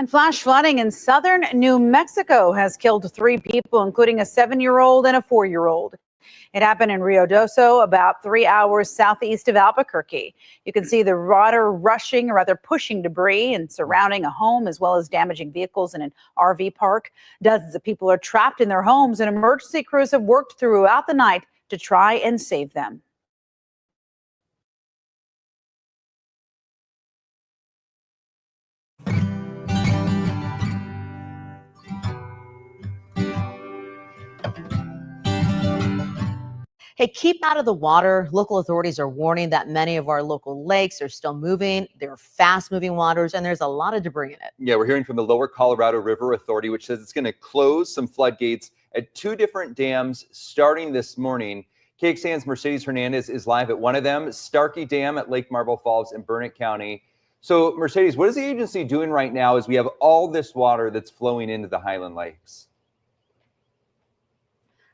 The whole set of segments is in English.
And flash flooding in southern New Mexico has killed 3 people, including a 7-year-old and a 4-year-old. It happened in Rio Doso, about 3 hours southeast of Albuquerque. You can see the water rushing, or rather pushing debris and surrounding a home, as well as damaging vehicles in an RV park. Dozens of people are trapped in their homes, and emergency crews have worked throughout the night to try and save them. Hey, keep out of the water. Local authorities are warning that many of our local lakes are still moving. They're fast-moving waters, and there's a lot of debris in it. Yeah, we're hearing from the Lower Colorado River Authority, which says it's going to close some floodgates at 2 different dams starting this morning. KXAN's Mercedes Hernandez is live at one of them, Starkey Dam at Lake Marble Falls in Burnett County. So, Mercedes, what is the agency doing right now as we have all this water that's flowing into the Highland Lakes?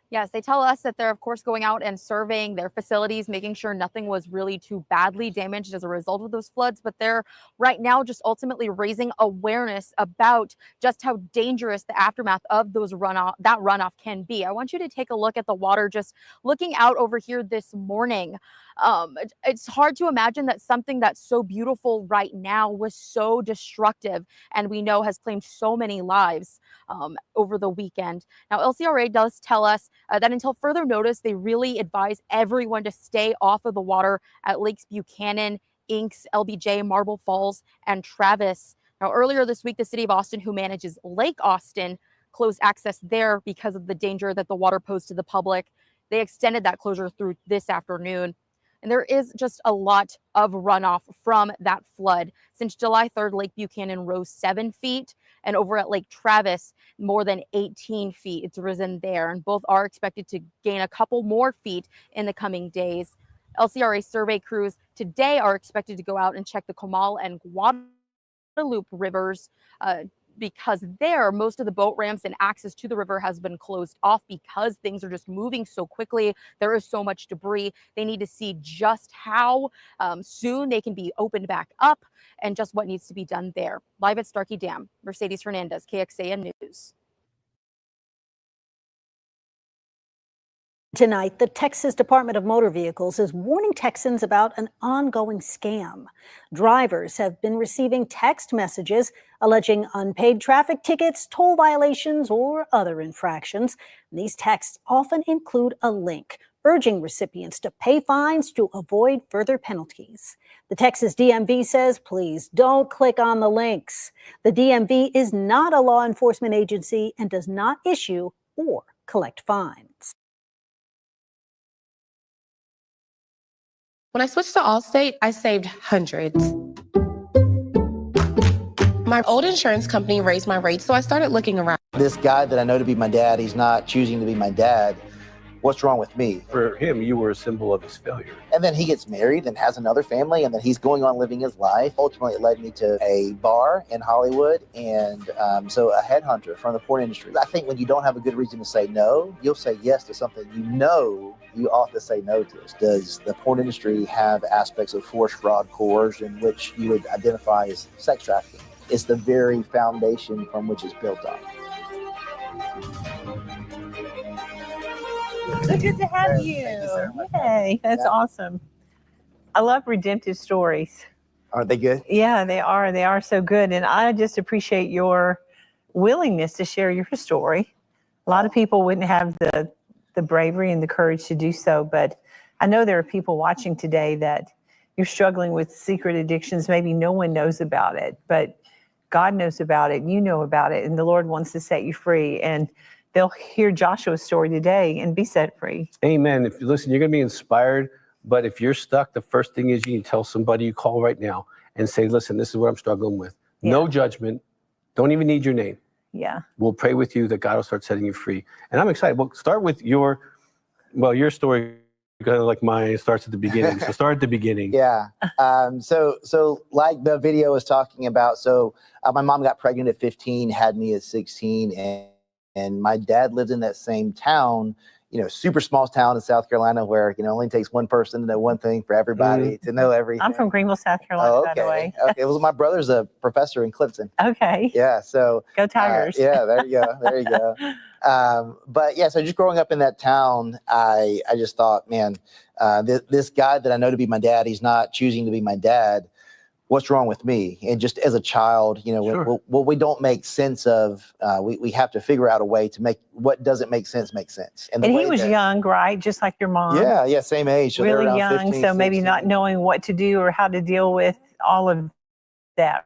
Yes, they tell us that they're, of course, going out and surveying their facilities, making sure nothing was really too badly damaged as a result of those floods. But they're right now just ultimately raising awareness about just how dangerous the aftermath of that runoff can be. I want you to take a look at the water just looking out over here this morning. It's hard to imagine that something that's so beautiful right now was so destructive, and we know has claimed so many lives over the weekend. Now, LCRA does tell us that until further notice, they really advise everyone to stay off of the water at Lakes Buchanan, Inks, LBJ, Marble Falls, and Travis. Now, earlier this week, the city of Austin, who manages Lake Austin, closed access there because of the danger that the water posed to the public. They extended that closure through this afternoon. And there is just a lot of runoff from that flood. Since July 3rd, Lake Buchanan rose 7 feet, and over at Lake Travis, more than 18 feet. It's risen there, and both are expected to gain a couple more feet in the coming days. LCRA survey crews today are expected to go out and check the Comal and Guadalupe rivers, because there, most of the boat ramps and access to the river has been closed off because things are just moving so quickly. There is so much debris. They need to see just how soon they can be opened back up and just what needs to be done there. Live at Starkey Dam, Mercedes Hernandez, KXAN News. Tonight, the Texas Department of Motor Vehicles is warning Texans about an ongoing scam. Drivers have been receiving text messages alleging unpaid traffic tickets, toll violations, or other infractions. These texts often include a link urging recipients to pay fines to avoid further penalties. The Texas DMV says, please don't click on the links. The DMV is not a law enforcement agency and does not issue or collect fines. When I switched to Allstate, I saved hundreds. My old insurance company raised my rates, so I started looking around. This guy that I know to be my dad, he's not choosing to be my dad. What's wrong with me? For him, you were a symbol of his failure. And then he gets married and has another family, and then he's going on living his life. Ultimately, it led me to a bar in Hollywood, and so a headhunter from the porn industry. I think when you don't have a good reason to say no, you'll say yes to something you know you ought to say no to. Does the porn industry have aspects of force, fraud, coercion, which you would identify as sex trafficking? It's the very foundation from which it's built on. So good to have you. Yay, that's awesome. I love redemptive stories. Aren't they good? Yeah, they are. They are so good. And I just appreciate your willingness to share your story. A lot of people wouldn't have the bravery and the courage to do so. But I know there are people watching today that you're struggling with secret addictions. Maybe no one knows about it, but God knows about it. You know about it. And the Lord wants to set you free. And they'll hear Joshua's story today and be set free. Amen. If you listen, you're going to be inspired. But if you're stuck, the first thing is you need to tell somebody you call right now and say, listen, this is what I'm struggling with. Yeah. No judgment. Don't even need your name. Yeah. We'll pray with you that God will start setting you free. And I'm excited. We'll start with your story, kind of like mine. It starts at the beginning. So start at the beginning. Yeah. So like the video was talking about, my mom got pregnant at 15, had me at 16, and my dad lived in that same town, super small town in South Carolina where, it only takes one person to know one thing for everybody to know everything. I'm from Greenville, South Carolina, Oh, by the way. Okay. Well, my brother's a professor in Clemson. Okay. Yeah. So Go Tigers. yeah, there you go. There you go. But yeah, so just growing up in that town, I just thought, man, this guy that I know to be my dad, he's not choosing to be my dad. What's wrong with me? And just as a child, what we don't make sense of, we have to figure out a way to make what doesn't make sense make sense. And he was young, right? Just like your mom. Yeah, same age. So really around young, 15, so maybe 16. not knowing what to do or how to deal with all of that,